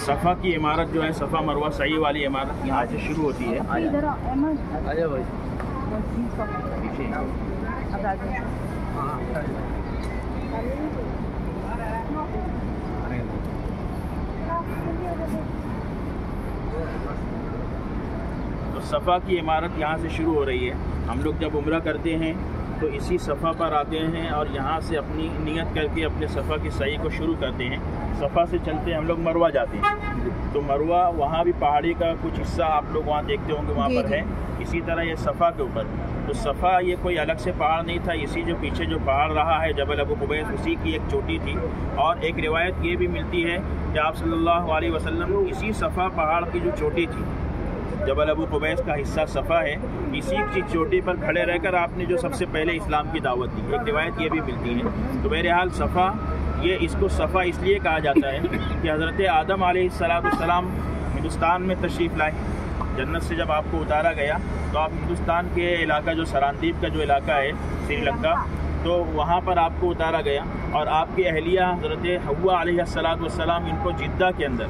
सफ़ा की इमारत जो है सफ़ा मरवा सही वाली इमारत यहाँ से शुरू होती है। तो सफ़ा की इमारत यहाँ से शुरू हो रही है। हम लोग जब उम्रा करते हैं तो इसी सफ़ा पर आते हैं और यहाँ से अपनी नियत करके अपने सफ़ा की सही को शुरू करते हैं। सफ़ा से चलते हम लोग मरवा जाते हैं। तो मरवा वहाँ भी पहाड़ी का कुछ हिस्सा आप लोग वहाँ देखते होंगे, वहाँ पर है। इसी तरह ये सफ़ा के ऊपर, तो सफ़ा ये कोई अलग से पहाड़ नहीं था। इसी जो पीछे जो पहाड़ रहा है जबल अबू कुबैस, उसी की एक चोटी थी। और एक रिवायत ये भी मिलती है कि आप सल्लल्लाहु अलैहि वसल्लम इसी सफ़ा पहाड़ की जो चोटी थी, जबल अबू कुबैस का हिस्सा सफ़ा है, इसी की चोटी पर खड़े रहकर आपने जो सबसे पहले इस्लाम की दावत दी। एक रिवायत ये भी मिलती है। तो बहरहाल सफ़ा, ये इसको सफ़ा इसलिए कहा जाता है कि हज़रत आदम अलैहिस्सलाम हिंदुस्तान में तशरीफ़ लाए। जन्नत से जब आपको उतारा गया तो आप हिंदुस्तान के इलाका जो सरानदीप का जो इलाका है श्रीलंका, तो वहाँ पर आपको उतारा गया। और आपकी अहलिया हज़रत हव्वा अलैहिस्सलाम इनको जिद्दा के अंदर,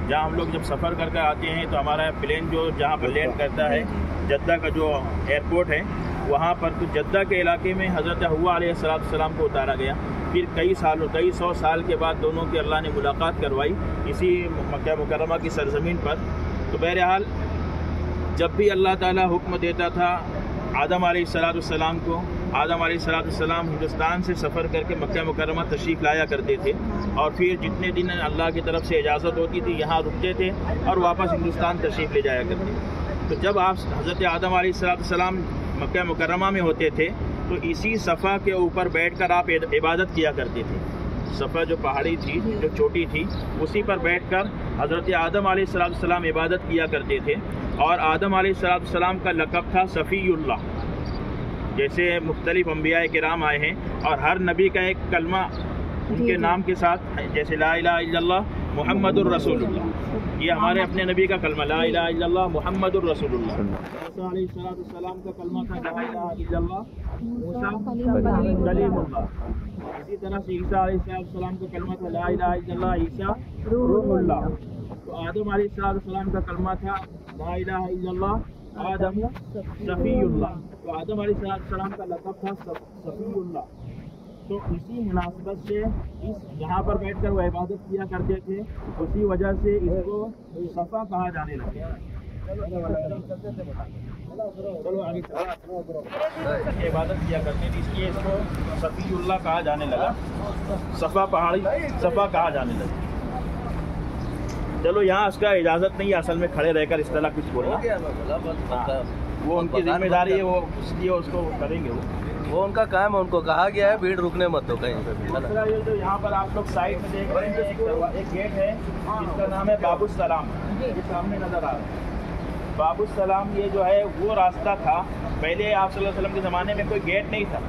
जहाँ हम लोग जब सफ़र करके आते हैं तो हमारा प्लेन जो जहाँ पर लैंड करता है, जद्दा का जो एयरपोर्ट है वहाँ पर, तो जद्दा के इलाके में हज़रत हव्वा अलैहिस्सलाम को उतारा गया। फिर कई सौ साल के बाद दोनों की अल्लाह ने मुलाकात करवाई इसी मक्का मुकर्रमा की सरज़मीन पर। तो बहरहाल जब भी अल्लाह ताला हुक्म देता था आदम अलैहिस्सलाम को, आदम अलैहिस्सलाम हिंदुस्तान से सफ़र करके मक्का मुकर्रमा तशरीफ़ लाया करते थे। और फिर जितने दिन अल्लाह की तरफ से इजाज़त होती थी यहाँ रुकते थे और वापस हिंदुस्तान तशरीफ़ ले जाया करते थे। तो जब आप हज़रत आदम अलैहिस्सलाम मक्का मुकर्रमा में होते थे तो इसी सफ़ा के ऊपर बैठकर आप इबादत किया करते थे। सफ़ा जो पहाड़ी थी, जो चोटी थी, उसी पर बैठकर हज़रत आदम अलैहिस्सलाम इबादत किया करते थे। और आदम अलैहिस्सलाम का लक़ब था सफ़ीउल्लाह। जैसे मुख्तलिफ़ अंबिया किराम आए हैं और हर नबी का एक कलमा उनके नाम के साथ, जैसे ला इलाहा इल्लल्लाह मुहम्मदुर रसूलुल्लाह, ये हमारे अपने नबी का कलमा ला इलाहा इल्लल्लाह मुहम्मदुर रसूलुल्लाह। मूसा अलैहिस्सलाम का कलमा था ला इलाहा इल्लल्लाह मूसा कलीमुल्लाह। इसी तरह से ईसा अलैहिस्सलाम का कलमा था ला इलाहा इल्लल्लाह ईसा रूहुल्लाह। तो आदम अलैहिस्सलाम का कलमा था ला इलाहा इल्लल्लाह आदम सफ़ीउल्लाह। तो आदम अलैहिस्सलाम का लक़ब था सफ़ीउल्लाह। तो इसी मुनासिबत से इस यहाँ पर बैठकर वो इबादत किया करते थे, उसी वजह से इसको सफ़ा कहा जाने लगा। चलो आगे इबादत किया करते थे, इसलिए इसको सफ़ीउल्लाह कहा जाने लगा। सफ़ा पहाड़ी सफ़ा कहा जाने लगा। चलो यहाँ इसका इजाज़त नहीं है असल में खड़े रहकर इस तरह कुछ बोलना, वो उनकी जिम्मेदारी है, वो इसलिए उसको करेंगे। वो उनका काम है, उनको कहा गया है भीड़ रुकने मत दो कहीं पे भी। दूसरा ये जो यहाँ पर आप लोग साइड में देख रहे हैं एक गेट है जिसका नाम है बाबुस्सलाम, ये सामने नज़र आ रहा है बाबुस्सलाम। ये जो है वो रास्ता था, पहले आप सल्लल्लाहु अलैहि वसल्लम के ज़माने में कोई गेट नहीं था,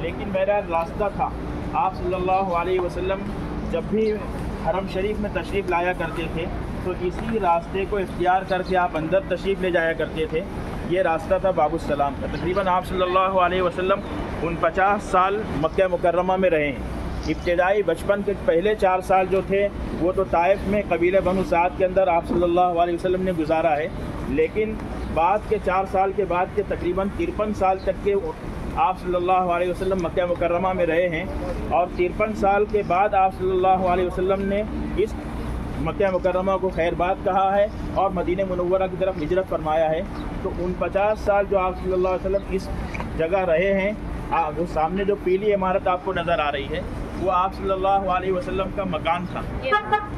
लेकिन बहरहाल रास्ता था। आप सल्लल्लाहु अलैहि वसल्लम जब भी हरम शरीफ में तशरीफ़ लाया करते थे तो इसी रास्ते को इख्तियार करके आप अंदर तशरीफ़ ले जाया करते थे। ये रास्ता था बाबुस्सलाम का। तकरीबन आप सल्लल्लाहु अलैहि वसल्लम 49 साल मक्का मुकर्रमा में रहे हैं। इब्तिदाई बचपन के पहले 4 साल जो थे वो तो ताइफ में कबीले बनु साद के अंदर आप सल्लल्लाहु अलैहि वसल्लम ने गुजारा है, लेकिन बाद के 4 साल के बाद के तकरीबन 53 साल तक के आप सल्लल्लाहु अलैहि वसल्लम मक्का मुकर्रमा में रहे हैं। और 53 साल के बाद आप सल्लल्लाहु अलैहि वसल्लम ने इस मक्का मुकर्रमा को खैरबाद कहा है और मदीने मुनव्वरा की तरफ हिजरत फरमाया है। तो 49 साल जो आप सल्लल्लाहु अलैहि वसल्लम इस जगह रहे हैं, वो सामने जो पीली इमारत आपको नज़र आ रही है वो आप सल्लल्लाहु अलैहि वसल्लम का मकान था।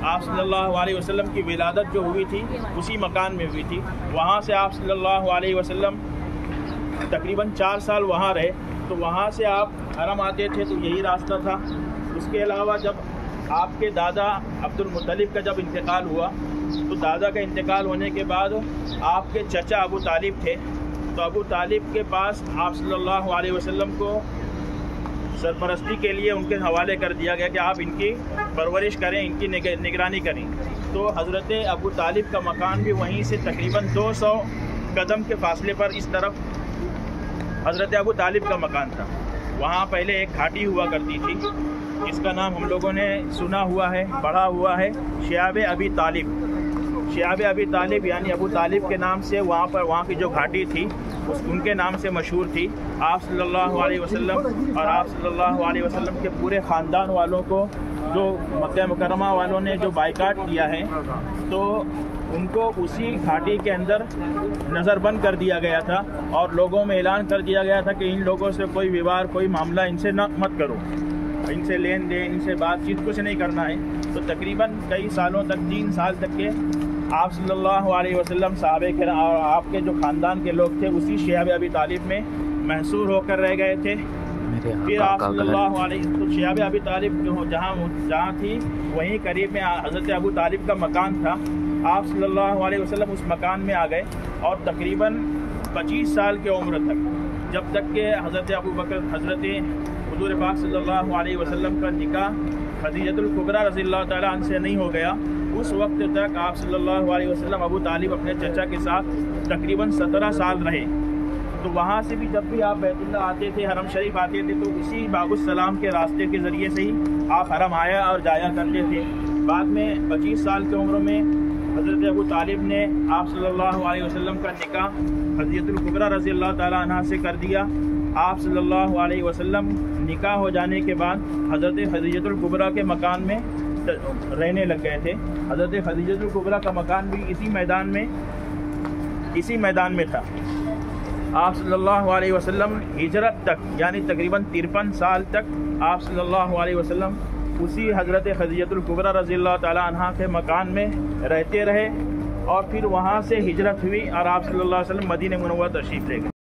आप सल्लल्लाहु अलैहि वसल्लम की विलादत जो हुई थी उसी मकान में हुई थी। वहाँ से आप सल्लल्लाहु अलैहि वसल्लम तकरीबन 4 साल वहाँ रहे। तो वहाँ से आप हरम आते थे तो यही रास्ता था। उसके अलावा जब आपके दादा अब्दुल मुत्तलिब का जब इंतकाल हुआ तो दादा का इंतकाल होने के बाद आपके चचा अबू तालिब थे, तो अबू तालिब के पास आप सल्लल्लाहु अलैहि वसल्लम को सरपरस्ती के लिए उनके हवाले कर दिया गया कि आप इनकी परवरिश करें, इनकी निगरानी करें। तो हज़रत अबू तालिब का मकान भी वहीं से तकरीबन 200 कदम के फासले पर इस तरफ हज़रत अबू तालिब का मकान था। वहाँ पहले एक घाटी हुआ करती थी اس کا نام ہم لوگوں نے سنا ہوا ہے، پڑھا ہوا ہے، شیاب ابی طالب۔ شیاب ابی طالب یعنی ابو طالب کے نام سے وہاں کی جو گھاٹی تھی ان کے نام سے مشہور تھی۔ آپ صلی اللہ علیہ وسلم اور آپ صلی اللہ علیہ وسلم کے پورے خاندان والوں کو جو مکہ مکرمہ والوں نے جو بائیکاٹ کیا ہے تو ان کو اسی گھاٹی کے اندر نظر بند کر دیا گیا تھا اور لوگوں میں اعلان کر دیا گیا تھا کہ ان لوگوں سے کوئی ویوار، کوئی معاملہ ان سے نہ مت کرو، ان سے لین دین، ان سے بات چیت کچھ نہیں کرنا ہے۔ تو تقریباً کئی سالوں تک، 3 سال تک کے آپ صلی اللہ علیہ وسلم، صحابہ کرام اور آپ کے جو خاندان کے لوگ تھے اسی شیاب ابی طالب میں محصور ہو کر رہ گئے تھے۔ پھر آپ صلی اللہ علیہ شیاب ابی طالب جہاں تھی وہیں قریب میں حضرت ابو طالب کا مکان تھا۔ آپ صلی اللہ علیہ وسلم اس مکان میں آ گئے اور تقریباً 25 سال کی عمر تک، جب تک کہ حضرت ابو بکر، حضرت حضور پاک صلی اللہ علیہ وسلم کا نکاح خدیجۃ الکبریٰ رضی اللہ تعالیٰ عنہ سے نہیں ہو گیا، اس وقت تک آپ صلی اللہ علیہ وسلم ابو طالب اپنے چچا کے ساتھ تقریباً 17 سال رہے۔ تو وہاں سے بھی جب بھی آپ بیت اللہ آتے تھے، حرم شریف آتے تھے، تو اسی باب السلام کے راستے کے ذریعے سے ہی آپ حرم آیا اور جایا کرتے تھے۔ بعد میں 25 سال کی عمر میں حضرت ابو طالب نے آپ صلی اللہ علیہ وسلم کا نکاح خدیجۃ الکبریٰ رضی اللہ تعالیٰ عنہ سے کر دیا۔ آپ صلی اللہ علیہ وسلم نکاح ہو جانے کے بعد حضرت خدیجۃ الکبریٰ کے مکان میں رہنے لگ گئے تھے۔ حضرت خدیجۃ الکبریٰ کا مکان بھی اسی میدان میں تھا۔ آپ صلی اللہ علیہ وسلم ہجرت تک یعنی تقریباً 53 سال تک آپ صلی اللہ علیہ وسلم اسی حضرت خدیجۃ الکبریٰ رضی اللہ تعالیٰ عنہ کے مکان میں رہتے رہے اور پھر وہاں سے ہجرت ہوئی اور آپ صلی اللہ علیہ وسلم مدینہ منورہ تشریف لے گئے۔